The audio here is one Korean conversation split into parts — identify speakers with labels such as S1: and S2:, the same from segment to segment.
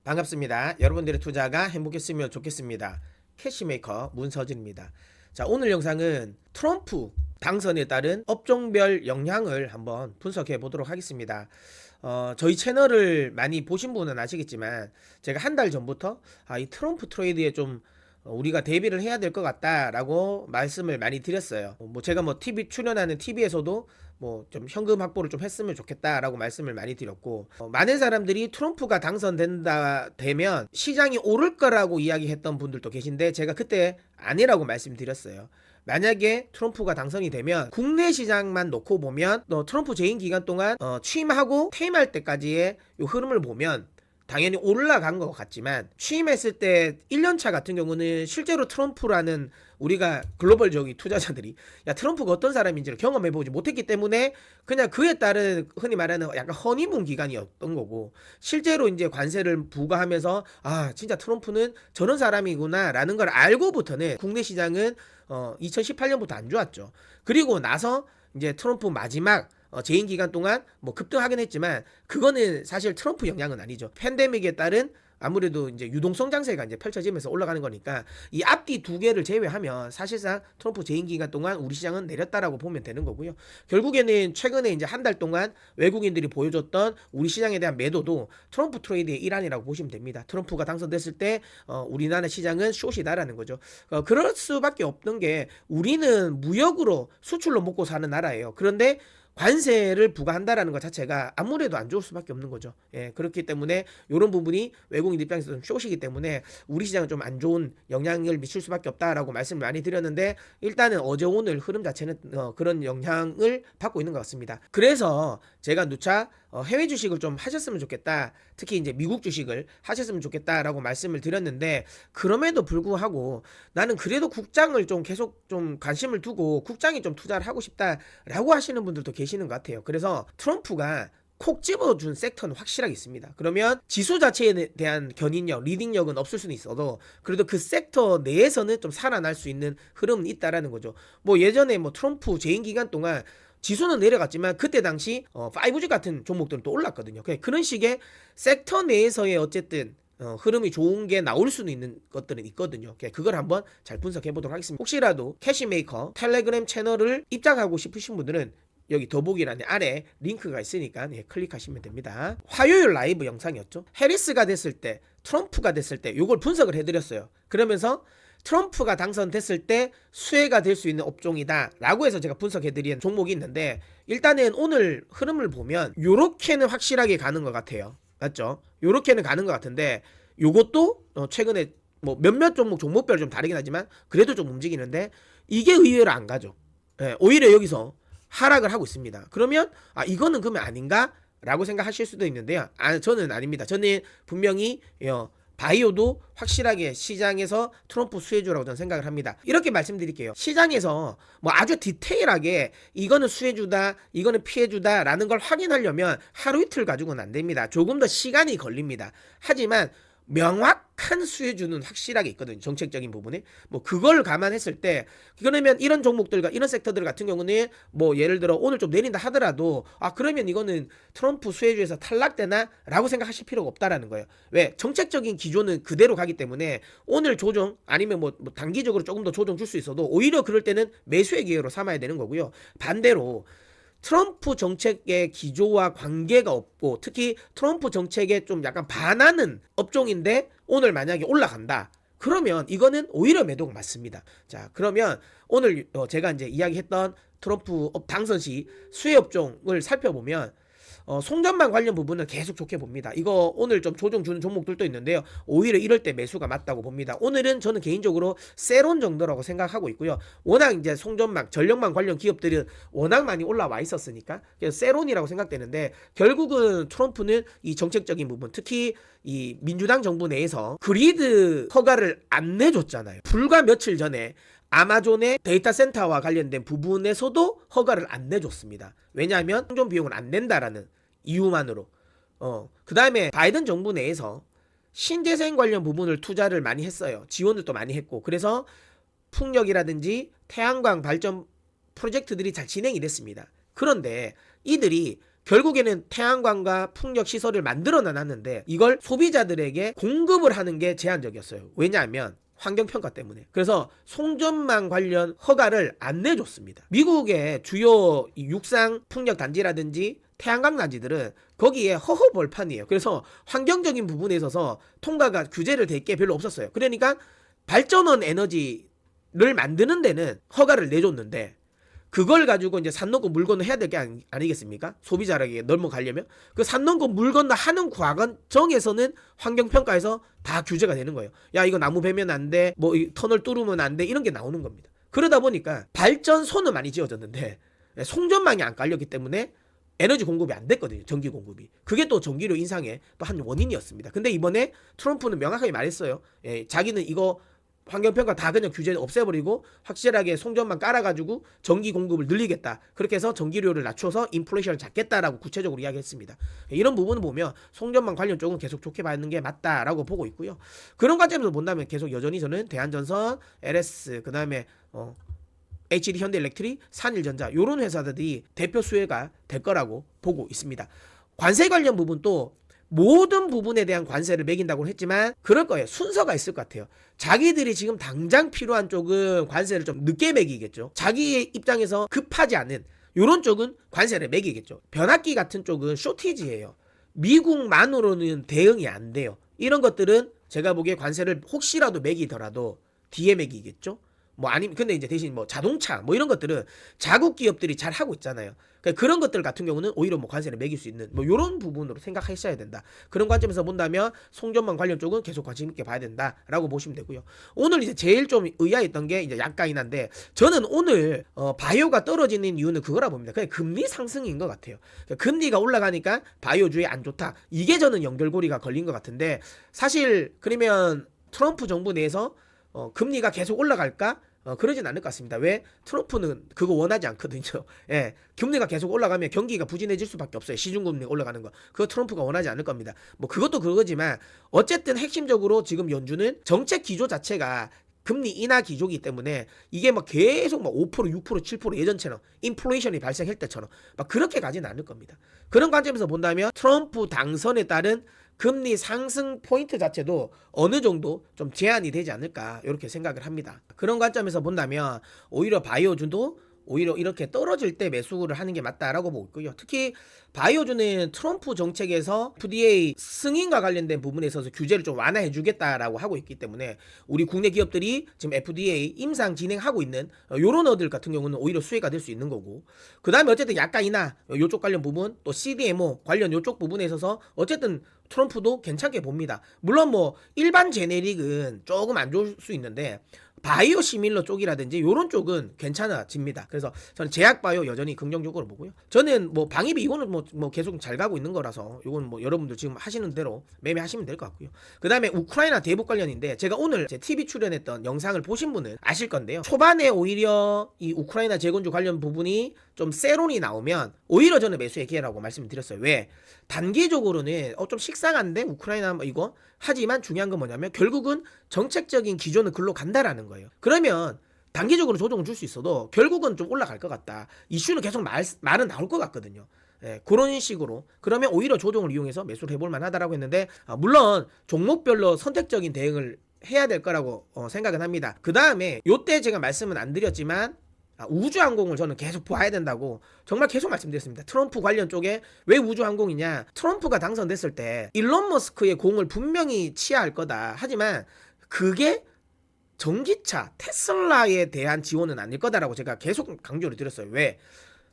S1: 반갑습니다. 여러분들의 투자가 행복했으면 좋겠습니다. 캐시메이커 문서진입니다. 자, 오늘 영상은 트럼프 당선에 따른 업종별 영향을 한번 분석해 보도록 하겠습니다. 저희 채널을 많이 보신 분은 아시겠지만 제가 한 달 전부터 이 트럼프 트레이드에 좀 우리가 대비를 해야 될 것 같다라고 말씀을 많이 드렸어요. 제가 TV 출연하는 TV에서도 좀 현금 확보를 좀 했으면 좋겠다라고 말씀을 많이 드렸고, 많은 사람들이 트럼프가 되면 시장이 오를 거라고 이야기했던 분들도 계신데 제가 그때 아니라고 말씀드렸어요. 만약에 트럼프가 당선이 되면 국내 시장만 놓고 보면 트럼프 재임 기간 동안 취임하고 퇴임할 때까지의 요 흐름을 보면 당연히 올라간 것 같지만, 취임했을 때 1년차 같은 경우는 실제로 트럼프라는 우리가 글로벌적인 투자자들이 트럼프가 어떤 사람인지를 경험해보지 못했기 때문에 그냥 그에 따른 흔히 말하는 약간 허니문 기간이었던 거고, 실제로 이제 관세를 부과하면서 진짜 트럼프는 저런 사람이구나 라는 걸 알고부터는 국내 시장은 2018년부터 안 좋았죠. 그리고 나서 이제 트럼프 마지막 재임 기간 동안 급등하긴 했지만 그거는 사실 트럼프 영향은 아니죠. 팬데믹에 따른 아무래도 이제 유동성 장세가 이제 펼쳐지면서 올라가는 거니까 이 앞뒤 두 개를 제외하면 사실상 트럼프 재임 기간 동안 우리 시장은 내렸다라고 보면 되는 거고요. 결국에는 최근에 이제 한 달 동안 외국인들이 보여줬던 우리 시장에 대한 매도도 트럼프 트레이드의 일환이라고 보시면 됩니다. 트럼프가 당선됐을 때 우리나라 시장은 숏이다라는 거죠. 그럴 수밖에 없는 게 우리는 무역으로 수출로 먹고 사는 나라예요. 그런데 관세를 부과한다라는 것 자체가 아무래도 안 좋을 수밖에 없는 거죠. 그렇기 때문에 이런 부분이 외국인 입장에서 좀 숏이기 때문에 우리 시장은 좀 안 좋은 영향을 미칠 수밖에 없다라고 말씀을 많이 드렸는데, 일단은 어제 오늘 흐름 자체는 그런 영향을 받고 있는 것 같습니다. 그래서 제가 누차 해외 주식을 좀 하셨으면 좋겠다, 특히 이제 미국 주식을 하셨으면 좋겠다라고 말씀을 드렸는데, 그럼에도 불구하고 나는 그래도 국장을 좀 계속 좀 관심을 두고 국장에 좀 투자를 하고 싶다라고 하시는 분들도 계시는 것 같아요. 그래서 트럼프가 콕 집어준 섹터는 확실하게 있습니다. 그러면 지수 자체에 대한 견인력, 리딩력은 없을 수는 있어도 그래도 그 섹터 내에서는 좀 살아날 수 있는 흐름은 있다라는 거죠. 예전에 트럼프 재임 기간 동안 지수는 내려갔지만 그때 당시 5G 같은 종목들은 또 올랐거든요. 그런 식의 섹터 내에서의 어쨌든 흐름이 좋은 게 나올 수는 있는 것들은 있거든요. 그걸 한번 잘 분석해 보도록 하겠습니다. 혹시라도 캐시메이커 텔레그램 채널을 입장하고 싶으신 분들은 여기 더보기란에 아래 링크가 있으니까 클릭하시면 됩니다. 화요일 라이브 영상이었죠. 해리스가 됐을 때, 트럼프가 됐을 때 요걸 분석을 해드렸어요. 그러면서 트럼프가 당선됐을 때 수혜가 될 수 있는 업종이다 라고 해서 제가 분석해드린 종목이 있는데, 일단은 오늘 흐름을 보면 요렇게는 확실하게 가는 것 같아요. 맞죠? 요렇게는 가는 것 같은데, 요것도 최근에 몇몇 종목별 좀 다르긴 하지만 그래도 좀 움직이는데, 이게 의외로 안 가죠. 오히려 여기서 하락을 하고 있습니다. 그러면 이거는 그러면 아닌가? 라고 생각하실 수도 있는데요. 저는 아닙니다. 저는 분명히 바이오도 확실하게 시장에서 트럼프 수혜주라고 저는 생각을 합니다. 이렇게 말씀드릴게요. 시장에서 아주 디테일하게 이거는 수혜주다, 이거는 피해주다 라는 걸 확인하려면 하루 이틀 가지고는 안 됩니다. 조금 더 시간이 걸립니다. 하지만 명확한 수혜주는 확실하게 있거든요. 정책적인 부분에. 그걸 감안했을 때, 그러면 이런 종목들과 이런 섹터들 같은 경우는 예를 들어 오늘 좀 내린다 하더라도 그러면 이거는 트럼프 수혜주에서 탈락되나? 라고 생각하실 필요가 없다라는 거예요. 왜? 정책적인 기조는 그대로 가기 때문에 오늘 조정 아니면 단기적으로 조금 더 조정 줄 수 있어도 오히려 그럴 때는 매수의 기회로 삼아야 되는 거고요. 반대로 트럼프 정책의 기조와 관계가 없고 특히 트럼프 정책에 좀 약간 반하는 업종인데 오늘 만약에 올라간다, 그러면 이거는 오히려 매도가 맞습니다. 자, 그러면 오늘 제가 이제 이야기했던 트럼프 당선 시 수혜 업종을 살펴보면 송전망 관련 부분은 계속 좋게 봅니다. 이거 오늘 좀 조정 주는 종목들도 있는데요. 오히려 이럴 때 매수가 맞다고 봅니다. 오늘은 저는 개인적으로 세론 정도라고 생각하고 있고요. 워낙 이제 송전망, 전력망 관련 기업들은 워낙 많이 올라와 있었으니까 그래서 세론이라고 생각되는데, 결국은 트럼프는 이 정책적인 부분, 특히 이 민주당 정부 내에서 그리드 허가를 안 내줬잖아요. 불과 며칠 전에 아마존의 데이터 센터와 관련된 부분에서도 허가를 안 내줬습니다. 왜냐하면 충전 비용을 안 낸다라는 이유만으로. 그 다음에 바이든 정부 내에서 신재생 관련 부분을 투자를 많이 했어요. 지원을 또 많이 했고, 그래서 풍력이라든지 태양광 발전 프로젝트들이 잘 진행이 됐습니다. 그런데 이들이 결국에는 태양광과 풍력 시설을 만들어 놨는데 이걸 소비자들에게 공급을 하는 게 제한적이었어요. 왜냐하면 환경평가 때문에. 그래서 송전망 관련 허가를 안 내줬습니다. 미국의 주요 육상 풍력 단지라든지 태양광 단지들은 거기에 허허벌판이에요. 그래서 환경적인 부분에 있어서 통과가 규제를 댈 게 별로 없었어요. 그러니까 발전원 에너지를 만드는 데는 허가를 내줬는데 그걸 가지고 이제 산 넘고 물 건너 해야 될 게 아니겠습니까? 소비자에게 넘어가려면 그 산 넘고 물 건너 하는 과정에서는 환경평가에서 다 규제가 되는 거예요. 야, 이거 나무 베면 안 돼, 뭐 터널 뚫으면 안 돼, 이런 게 나오는 겁니다. 그러다 보니까 발전소는 많이 지어졌는데 송전망이 안 깔렸기 때문에 에너지 공급이 안 됐거든요. 전기 공급이. 그게 또 전기료 인상의 또 한 원인이었습니다. 근데 이번에 트럼프는 명확하게 말했어요. 자기는 이거 환경평가 다 그냥 규제 없애버리고 확실하게 송전만 깔아가지고 전기 공급을 늘리겠다. 그렇게 해서 전기료를 낮춰서 인플레이션을 잡겠다라고 구체적으로 이야기했습니다. 이런 부분을 보면 송전망 관련 쪽은 계속 좋게 받는 게 맞다라고 보고 있고요. 그런 관점에서 본다면 계속 여전히 저는 대한전선, LS, 그 다음에 HD 현대일렉트릭, 산일전자 이런 회사들이 대표 수혜가 될 거라고 보고 있습니다. 관세 관련 부분도 모든 부분에 대한 관세를 매긴다고 했지만 그럴 거예요. 순서가 있을 것 같아요. 자기들이 지금 당장 필요한 쪽은 관세를 좀 늦게 매기겠죠. 자기 입장에서 급하지 않은 이런 쪽은 관세를 매기겠죠. 변압기 같은 쪽은 쇼티지예요. 미국만으로는 대응이 안 돼요. 이런 것들은 제가 보기에 관세를 혹시라도 매기더라도 뒤에 매기겠죠. 뭐 아니면 근데 이제 대신 뭐 자동차 뭐 이런 것들은 자국 기업들이 잘 하고 있잖아요. 그러니까 그런 것들 같은 경우는 오히려 뭐 관세를 매길 수 있는 뭐 이런 부분으로 생각하셔야 된다. 그런 관점에서 본다면 송전망 관련 쪽은 계속 관심 있게 봐야 된다라고 보시면 되고요. 오늘 이제 제일 좀 의아했던 게 이제 약간긴 한데 저는 오늘 바이오가 떨어지는 이유는 그거라 봅니다. 그냥 금리 상승인 것 같아요. 그러니까 금리가 올라가니까 바이오주에 안 좋다. 이게 저는 연결고리가 걸린 것 같은데 사실 그러면 트럼프 정부 내에서 금리가 계속 올라갈까? 그러진 않을 것 같습니다. 왜? 트럼프는 그거 원하지 않거든요. 예, 금리가 계속 올라가면 경기가 부진해질 수밖에 없어요. 시중금리 올라가는 거. 그거 트럼프가 원하지 않을 겁니다. 뭐 그것도 그거지만 어쨌든 핵심적으로 지금 연준은 정책 기조 자체가 금리 인하 기조이기 때문에 이게 막 계속 막 5%, 6%, 7% 예전처럼 인플레이션이 발생할 때처럼 막 그렇게 가지는 않을 겁니다. 그런 관점에서 본다면 트럼프 당선에 따른 금리 상승 포인트 자체도 어느 정도 좀 제한이 되지 않을까 이렇게 생각을 합니다. 그런 관점에서 본다면 오히려 바이오주도 오히려 이렇게 떨어질 때 매수를 하는 게 맞다라고 보고 있고요. 특히 바이오주는 트럼프 정책에서 FDA 승인과 관련된 부분에 있어서 규제를 좀 완화해 주겠다라고 하고 있기 때문에 우리 국내 기업들이 지금 FDA 임상 진행하고 있는 요런 어들 같은 경우는 오히려 수혜가 될 수 있는 거고, 그 다음에 어쨌든 약간이나 요쪽 관련 부분 또 CDMO 관련 요쪽 부분에 있어서 어쨌든 트럼프도 괜찮게 봅니다. 물론 뭐 일반 제네릭은 조금 안 좋을 수 있는데 바이오 시밀러 쪽이라든지 요런 쪽은 괜찮아집니다. 그래서 저는 제약바이오 여전히 긍정적으로 보고요. 저는 뭐 방위비 이거는 뭐 계속 잘 가고 있는 거라서 이건 뭐 여러분들 지금 하시는 대로 매매하시면 될 것 같고요. 그 다음에 우크라이나 대북 관련인데 제가 오늘 제 TV 출연했던 영상을 보신 분은 아실 건데요. 초반에 오히려 이 우크라이나 재건주 관련 부분이 좀 세론이 나오면 오히려 저는 매수의 기회라고 말씀드렸어요. 왜? 단기적으로는 좀 식상한데 우크라이나 이거 하지만 중요한 건 뭐냐면 결국은 정책적인 기조는 글로 간다라는 거예요. 그러면 단기적으로 조정을 줄 수 있어도 결국은 좀 올라갈 것 같다. 이슈는 계속 말은 나올 것 같거든요. 예, 그런 식으로 그러면 오히려 조정을 이용해서 매수를 해볼 만하다라고 했는데 물론 종목별로 선택적인 대응을 해야 될 거라고 생각은 합니다. 그 다음에 요때 제가 말씀은 안 드렸지만 우주항공을 저는 계속 봐야 된다고 정말 계속 말씀드렸습니다. 트럼프 관련 쪽에 왜 우주항공이냐, 트럼프가 당선됐을 때 일론 머스크의 공을 분명히 취하할 거다. 하지만 그게 전기차 테슬라에 대한 지원은 아닐 거다라고 제가 계속 강조를 드렸어요. 왜?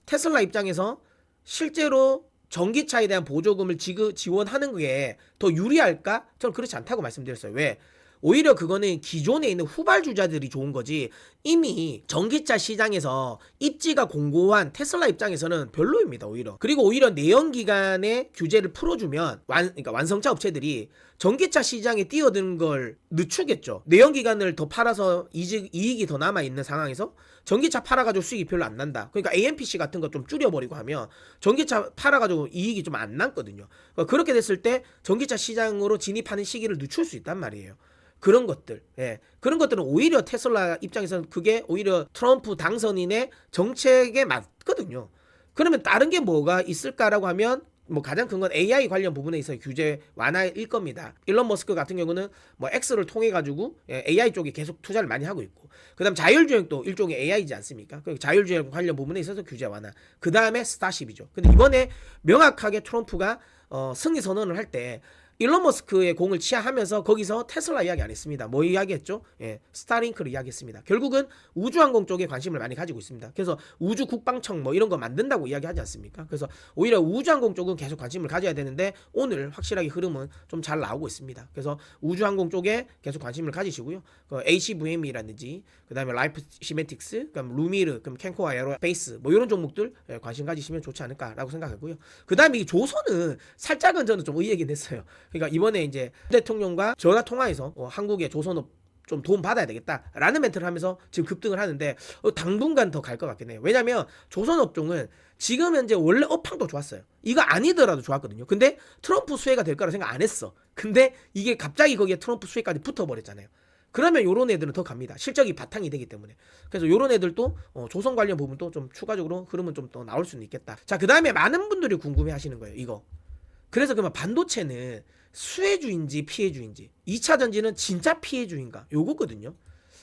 S1: 테슬라 입장에서 실제로 전기차에 대한 보조금을 지원하는 게 더 유리할까? 저는 그렇지 않다고 말씀드렸어요. 왜? 오히려 그거는 기존에 있는 후발주자들이 좋은 거지 이미 전기차 시장에서 입지가 공고한 테슬라 입장에서는 별로입니다. 오히려. 그리고 오히려 내연기관의 규제를 풀어주면 그러니까 완성차 업체들이 전기차 시장에 뛰어드는 걸 늦추겠죠. 내연기관을 더 팔아서 이익이 더 남아있는 상황에서 전기차 팔아가지고 수익이 별로 안 난다. 그러니까 AMPC 같은 거 좀 줄여버리고 하면 전기차 팔아가지고 이익이 좀 안 남거든요. 그렇게 됐을 때 전기차 시장으로 진입하는 시기를 늦출 수 있단 말이에요. 그런 것들, 예. 그런 것들은 오히려 테슬라 입장에서는 그게 오히려 트럼프 당선인의 정책에 맞거든요. 그러면 다른 게 뭐가 있을까라고 하면 뭐 가장 큰 건 AI 관련 부분에 있어서 규제 완화일 겁니다. 일론 머스크 같은 경우는 뭐 X를 통해 가지고 AI 쪽에 계속 투자를 많이 하고 있고, 그다음 자율주행도 일종의 AI지 않습니까? 그 자율주행 관련 부분에 있어서 규제 완화. 그 다음에 스타쉽이죠. 근데 이번에 명확하게 트럼프가 승리 선언을 할 때 일론 머스크의 공을 치하하면서 거기서 테슬라 이야기 안 했습니다. 뭐 이야기했죠? 스타링크를 이야기했습니다. 결국은 우주항공 쪽에 관심을 많이 가지고 있습니다. 그래서 우주 국방청 뭐 이런 거 만든다고 이야기하지 않습니까? 그래서 오히려 우주항공 쪽은 계속 관심을 가져야 되는데 오늘 확실하게 흐름은 좀 잘 나오고 있습니다. 그래서 우주항공 쪽에 계속 관심을 가지시고요. HVM이라든지 그다음에 라이프 시메틱스, 그다음 루미르, 그럼 캔코아 에어로스페이스 뭐 이런 종목들 관심 가지시면 좋지 않을까라고 생각하고요. 그다음에 이 조선은 살짝은 저는 좀 의외긴 했어요. 그러니까 이번에 이제 대통령과 전화 통화에서 한국의 조선업 좀 도움 받아야 되겠다라는 멘트를 하면서 지금 급등을 하는데 당분간 더 갈 것 같긴 해요. 왜냐면 조선업종은 지금 현재 원래 업황도 좋았어요. 이거 아니더라도 좋았거든요. 근데 트럼프 수혜가 될 거라 생각 안 했어. 근데 이게 갑자기 거기에 트럼프 수혜까지 붙어버렸잖아요. 그러면 요런 애들은 더 갑니다. 실적이 바탕이 되기 때문에. 그래서 요런 애들도 조선 관련 부분도 좀 추가적으로 흐름은 좀 더 나올 수는 있겠다. 자, 그 다음에 많은 분들이 궁금해 하시는 거예요. 이거. 그래서 그러면 반도체는 수혜주인지 피해주인지, 2차 전지는 진짜 피해주인가, 요거거든요.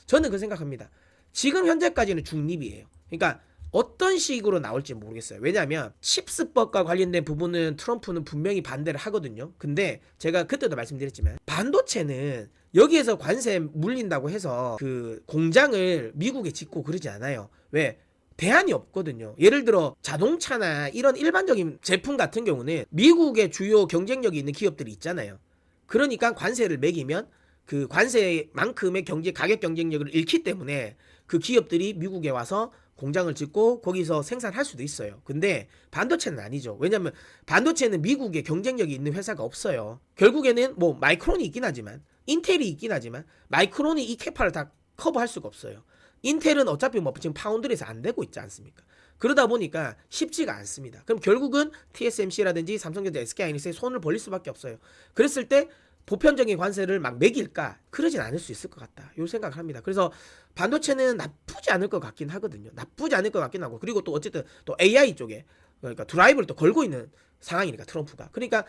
S1: 저는 그 생각합니다. 지금 현재까지는 중립이에요. 그러니까 어떤 식으로 나올지 모르겠어요. 왜냐하면 칩스법과 관련된 부분은 트럼프는 분명히 반대를 하거든요. 근데 제가 그때도 말씀드렸지만 반도체는 여기에서 관세 물린다고 해서 그 공장을 미국에 짓고 그러지 않아요. 왜? 대안이 없거든요. 예를 들어 자동차나 이런 일반적인 제품 같은 경우는 미국의 주요 경쟁력이 있는 기업들이 있잖아요. 그러니까 관세를 매기면 그 관세만큼의 가격 경쟁력을 잃기 때문에 그 기업들이 미국에 와서 공장을 짓고 거기서 생산할 수도 있어요. 근데 반도체는 아니죠. 왜냐하면 반도체는 미국에 경쟁력이 있는 회사가 없어요. 결국에는 뭐 마이크론이 있긴 하지만, 인텔이 있긴 하지만 마이크론이 이 캐파를 다 커버할 수가 없어요. 인텔은 어차피 뭐 지금 파운드리에서 안 되고 있지 않습니까? 그러다 보니까 쉽지가 않습니다. 그럼 결국은 TSMC라든지 삼성전자, SK하이닉스에 손을 벌릴 수밖에 없어요. 그랬을 때 보편적인 관세를 막 매길까? 그러진 않을 수 있을 것 같다. 요 생각을 합니다. 그래서 반도체는 나쁘지 않을 것 같긴 하거든요. 나쁘지 않을 것 같긴 하고, 그리고 또 어쨌든 또 AI 쪽에 그러니까 드라이브를 또 걸고 있는 상황이니까 트럼프가. 그러니까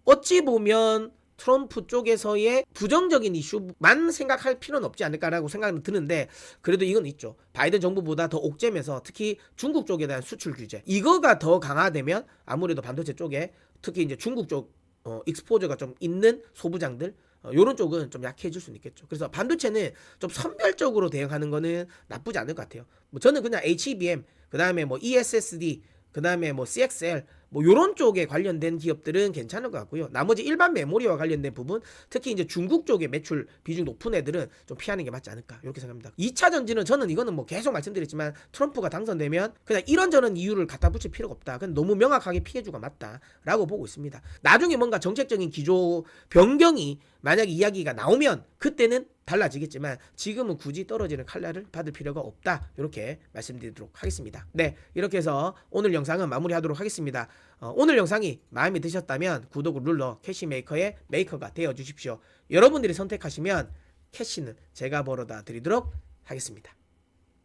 S1: 어찌 보면 트럼프 쪽에서의 부정적인 이슈만 생각할 필요는 없지 않을까라고 생각은 드는데, 그래도 이건 있죠. 바이든 정부보다 더 옥죄면서 특히 중국 쪽에 대한 수출 규제 이거가 더 강화되면 아무래도 반도체 쪽에 특히 이제 중국 쪽 익스포저가 좀 있는 소부장들 요런 쪽은 좀 약해질 수는 있겠죠. 그래서 반도체는 좀 선별적으로 대응하는 거는 나쁘지 않을 것 같아요. 뭐 저는 그냥 HBM, 그 다음에 뭐 ESSD, 그 다음에 뭐 CXL 뭐 요런 쪽에 관련된 기업들은 괜찮을 것 같고요. 나머지 일반 메모리와 관련된 부분, 특히 이제 중국 쪽에 매출 비중 높은 애들은 좀 피하는 게 맞지 않을까 이렇게 생각합니다. 2차 전지는 저는 이거는 뭐 계속 말씀드렸지만 트럼프가 당선되면 그냥 이런저런 이유를 갖다 붙일 필요가 없다. 그냥 너무 명확하게 피해주가 맞다라고 보고 있습니다. 나중에 뭔가 정책적인 기조 변경이 만약에 이야기가 나오면 그때는 달라지겠지만 지금은 굳이 떨어지는 칼날을 받을 필요가 없다. 이렇게 말씀드리도록 하겠습니다. 네, 이렇게 해서 오늘 영상은 마무리하도록 하겠습니다. 오늘 영상이 마음에 드셨다면 구독을 눌러 캐시메이커의 메이커가 되어 주십시오. 여러분들이 선택하시면 캐시는 제가 벌어다 드리도록 하겠습니다.